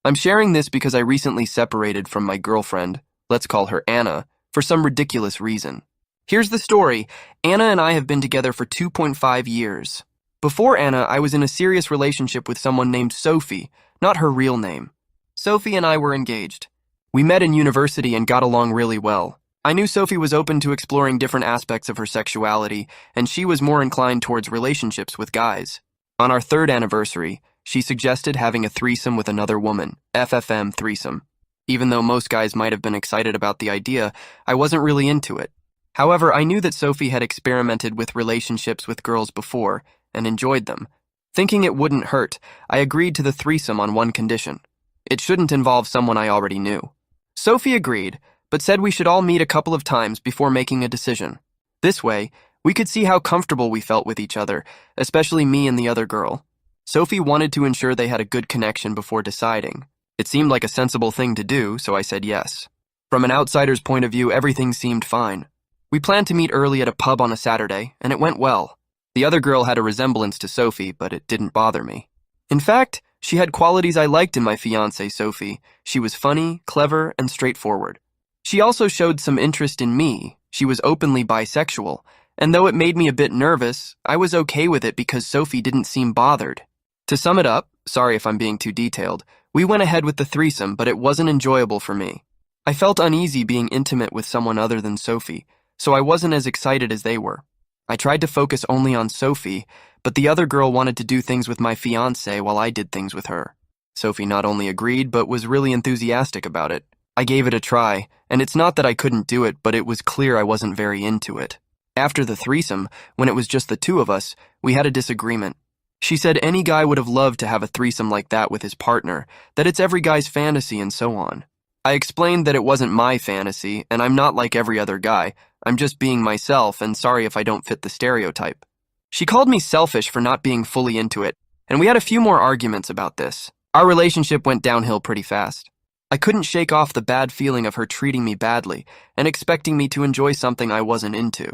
I'm sharing this because I recently separated from my girlfriend, let's call her Anna, for some ridiculous reason. Here's the story. Anna and I have been together for 2.5 years. Before Anna, I was in a serious relationship with someone named Sophie, not her real name. Sophie and I were engaged. We met in university and got along really well. I knew Sophie was open to exploring different aspects of her sexuality, and she was more inclined towards relationships with guys. On our third anniversary, she suggested having a threesome with another woman, FFM threesome. Even though most guys might have been excited about the idea, I wasn't really into it. However, I knew that Sophie had experimented with relationships with girls before and enjoyed them. Thinking it wouldn't hurt, I agreed to the threesome on one condition. It shouldn't involve someone I already knew. Sophie agreed, but said we should all meet a couple of times before making a decision. This way, we could see how comfortable we felt with each other, especially me and the other girl. Sophie wanted to ensure they had a good connection before deciding. It seemed like a sensible thing to do, so I said yes. From an outsider's point of view, everything seemed fine. We planned to meet early at a pub on a Saturday, and it went well. The other girl had a resemblance to Sophie, but it didn't bother me. In fact, she had qualities I liked in my fiancée, Sophie. She was funny, clever, and straightforward. She also showed some interest in me. She was openly bisexual, and though it made me a bit nervous, I was okay with it because Sophie didn't seem bothered. To sum it up, sorry if I'm being too detailed, we went ahead with the threesome, but it wasn't enjoyable for me. I felt uneasy being intimate with someone other than Sophie, so I wasn't as excited as they were. I tried to focus only on Sophie, but the other girl wanted to do things with my fiancé while I did things with her. Sophie not only agreed, but was really enthusiastic about it. I gave it a try, and it's not that I couldn't do it, but it was clear I wasn't very into it. After the threesome, when it was just the two of us, we had a disagreement. She said any guy would have loved to have a threesome like that with his partner, that it's every guy's fantasy and so on. I explained that it wasn't my fantasy, and I'm not like every other guy. I'm just being myself, and sorry if I don't fit the stereotype. She called me selfish for not being fully into it, and we had a few more arguments about this. Our relationship went downhill pretty fast. I couldn't shake off the bad feeling of her treating me badly and expecting me to enjoy something I wasn't into.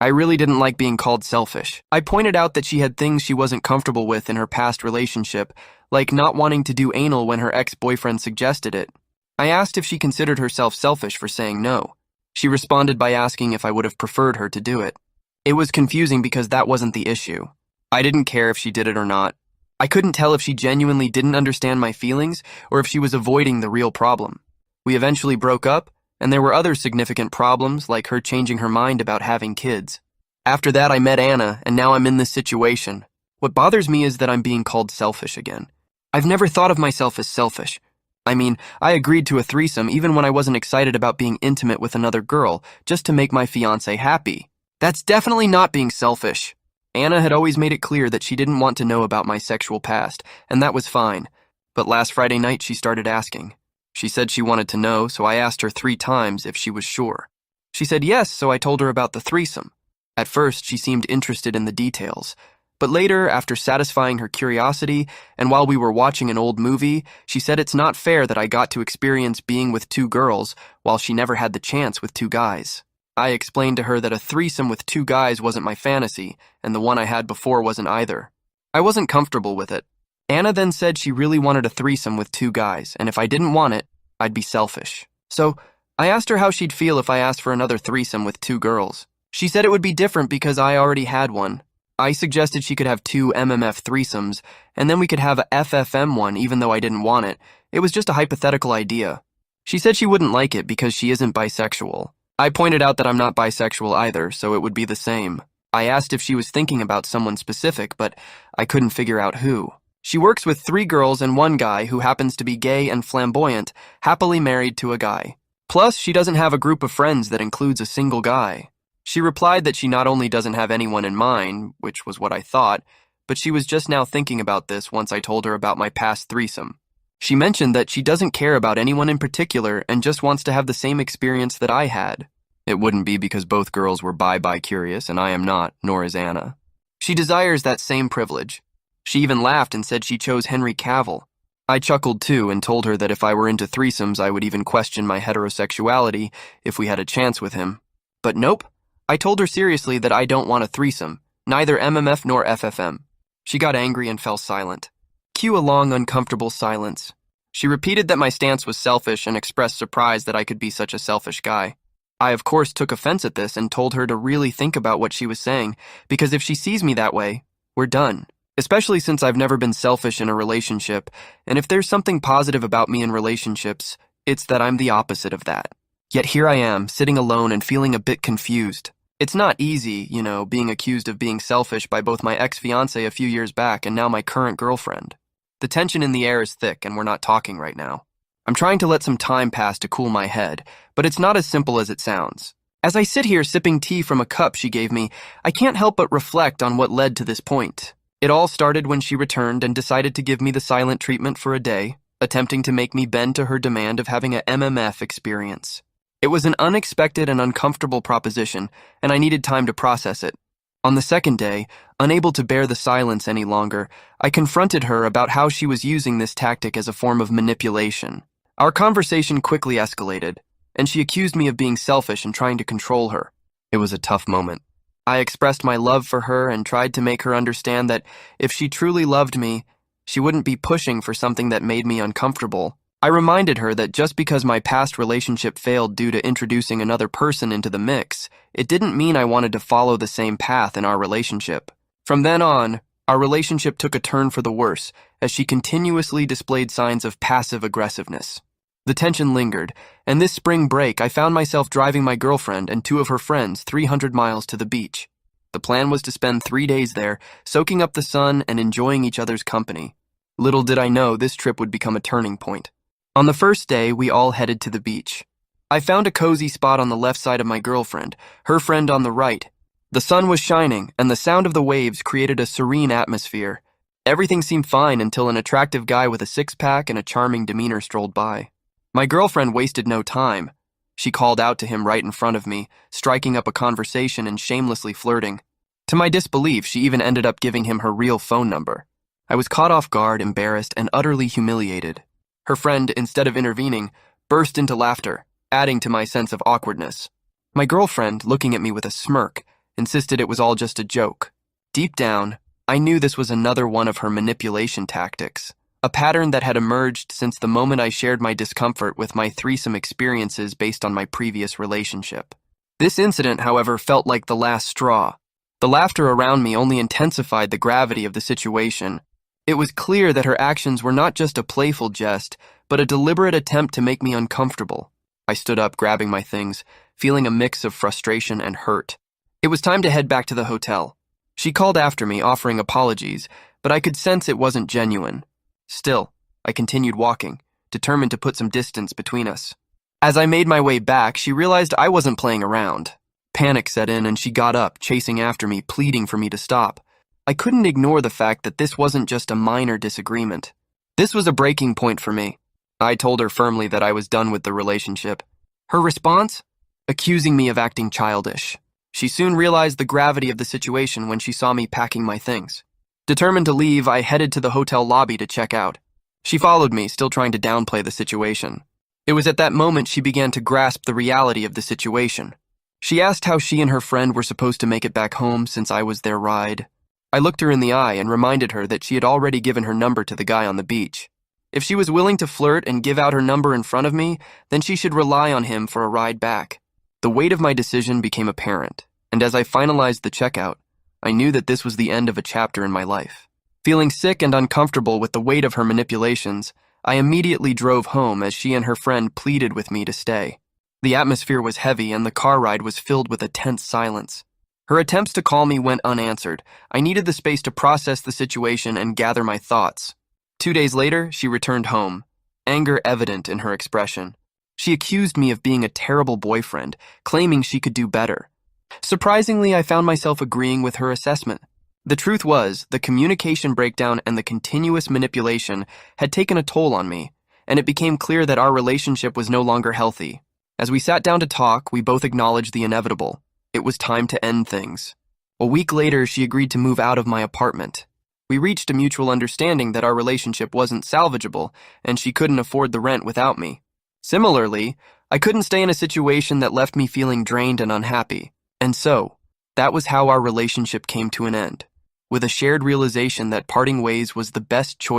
I really didn't like being called selfish. I pointed out that she had things she wasn't comfortable with in her past relationship, like not wanting to do anal when her ex-boyfriend suggested it. I asked if she considered herself selfish for saying no. She responded by asking if I would have preferred her to do it. It was confusing because that wasn't the issue. I didn't care if she did it or not. I couldn't tell if she genuinely didn't understand my feelings or if she was avoiding the real problem. We eventually broke up, and there were other significant problems like her changing her mind about having kids. After that, I met Anna, and now I'm in this situation. What bothers me is that I'm being called selfish again. I've never thought of myself as selfish. I mean, I agreed to a threesome even when I wasn't excited about being intimate with another girl, just to make my fiancé happy. That's definitely not being selfish. Anna had always made it clear that she didn't want to know about my sexual past, and that was fine. But last Friday night she started asking. She said she wanted to know, so I asked her 3 times if she was sure. She said yes, so I told her about the threesome. At first, she seemed interested in the details. But later, after satisfying her curiosity, and while we were watching an old movie, she said it's not fair that I got to experience being with 2 girls while she never had the chance with 2 guys. I explained to her that a threesome with 2 guys wasn't my fantasy, and the one I had before wasn't either. I wasn't comfortable with it. Anna then said she really wanted a threesome with 2 guys, and if I didn't want it, I'd be selfish. So, I asked her how she'd feel if I asked for another threesome with 2 girls. She said it would be different because I already had one. I suggested she could have 2 MMF threesomes, and then we could have a FFM one even though I didn't want it. It was just a hypothetical idea. She said she wouldn't like it because she isn't bisexual. I pointed out that I'm not bisexual either, so it would be the same. I asked if she was thinking about someone specific, but I couldn't figure out who. She works with 3 girls and 1 guy who happens to be gay and flamboyant, happily married to a guy. Plus, she doesn't have a group of friends that includes a single guy. She replied that she not only doesn't have anyone in mind, which was what I thought, but she was just now thinking about this once I told her about my past threesome. She mentioned that she doesn't care about anyone in particular and just wants to have the same experience that I had. It wouldn't be because both girls were bi-curious and I am not, nor is Anna. She desires that same privilege. She even laughed and said she chose Henry Cavill. I chuckled too and told her that if I were into threesomes I would even question my heterosexuality if we had a chance with him. But nope. I told her seriously that I don't want a threesome, neither MMF nor FFM. She got angry and fell silent. Cue a long, uncomfortable silence. She repeated that my stance was selfish and expressed surprise that I could be such a selfish guy. I, of course, took offense at this and told her to really think about what she was saying, because if she sees me that way, we're done. Especially since I've never been selfish in a relationship, and if there's something positive about me in relationships, it's that I'm the opposite of that. Yet here I am, sitting alone and feeling a bit confused. It's not easy, being accused of being selfish by both my ex-fiancé a few years back and now my current girlfriend. The tension in the air is thick and we're not talking right now. I'm trying to let some time pass to cool my head, but it's not as simple as it sounds. As I sit here sipping tea from a cup she gave me, I can't help but reflect on what led to this point. It all started when she returned and decided to give me the silent treatment for a day, attempting to make me bend to her demand of having a MMF experience. It was an unexpected and uncomfortable proposition, and I needed time to process it. On the second day, unable to bear the silence any longer, I confronted her about how she was using this tactic as a form of manipulation. Our conversation quickly escalated, and she accused me of being selfish and trying to control her. It was a tough moment. I expressed my love for her and tried to make her understand that if she truly loved me, she wouldn't be pushing for something that made me uncomfortable. I reminded her that just because my past relationship failed due to introducing another person into the mix, it didn't mean I wanted to follow the same path in our relationship. From then on, our relationship took a turn for the worse as she continuously displayed signs of passive aggressiveness. The tension lingered, and this spring break I found myself driving my girlfriend and two of her friends 300 miles to the beach. The plan was to spend 3 days there, soaking up the sun and enjoying each other's company. Little did I know this trip would become a turning point. On the first day, we all headed to the beach. I found a cozy spot on the left side of my girlfriend, her friend on the right. The sun was shining, and the sound of the waves created a serene atmosphere. Everything seemed fine until an attractive guy with a six-pack and a charming demeanor strolled by. My girlfriend wasted no time. She called out to him right in front of me, striking up a conversation and shamelessly flirting. To my disbelief, she even ended up giving him her real phone number. I was caught off guard, embarrassed, and utterly humiliated. Her friend, instead of intervening, burst into laughter, adding to my sense of awkwardness. My girlfriend, looking at me with a smirk, insisted it was all just a joke. Deep down, I knew this was another one of her manipulation tactics, a pattern that had emerged since the moment I shared my discomfort with my threesome experiences based on my previous relationship. This incident, however, felt like the last straw. The laughter around me only intensified the gravity of the situation. It was clear that her actions were not just a playful jest, but a deliberate attempt to make me uncomfortable. I stood up, grabbing my things, feeling a mix of frustration and hurt. It was time to head back to the hotel. She called after me, offering apologies, but I could sense it wasn't genuine. Still, I continued walking, determined to put some distance between us. As I made my way back, she realized I wasn't playing around. Panic set in and she got up, chasing after me, pleading for me to stop. I couldn't ignore the fact that this wasn't just a minor disagreement. This was a breaking point for me. I told her firmly that I was done with the relationship. Her response? Accusing me of acting childish. She soon realized the gravity of the situation when she saw me packing my things. Determined to leave, I headed to the hotel lobby to check out. She followed me, still trying to downplay the situation. It was at that moment she began to grasp the reality of the situation. She asked how she and her friend were supposed to make it back home since I was their ride. I looked her in the eye and reminded her that she had already given her number to the guy on the beach. If she was willing to flirt and give out her number in front of me, then she should rely on him for a ride back. The weight of my decision became apparent, and as I finalized the checkout, I knew that this was the end of a chapter in my life. Feeling sick and uncomfortable with the weight of her manipulations, I immediately drove home as she and her friend pleaded with me to stay. The atmosphere was heavy and the car ride was filled with a tense silence. Her attempts to call me went unanswered. I needed the space to process the situation and gather my thoughts. 2 days later, she returned home, anger evident in her expression. She accused me of being a terrible boyfriend, claiming she could do better. Surprisingly, I found myself agreeing with her assessment. The truth was, the communication breakdown and the continuous manipulation had taken a toll on me, and it became clear that our relationship was no longer healthy. As we sat down to talk, we both acknowledged the inevitable. It was time to end things. A week later, she agreed to move out of my apartment. We reached a mutual understanding that our relationship wasn't salvageable, and she couldn't afford the rent without me. Similarly, I couldn't stay in a situation that left me feeling drained and unhappy. And so, that was how our relationship came to an end, with a shared realization that parting ways was the best choice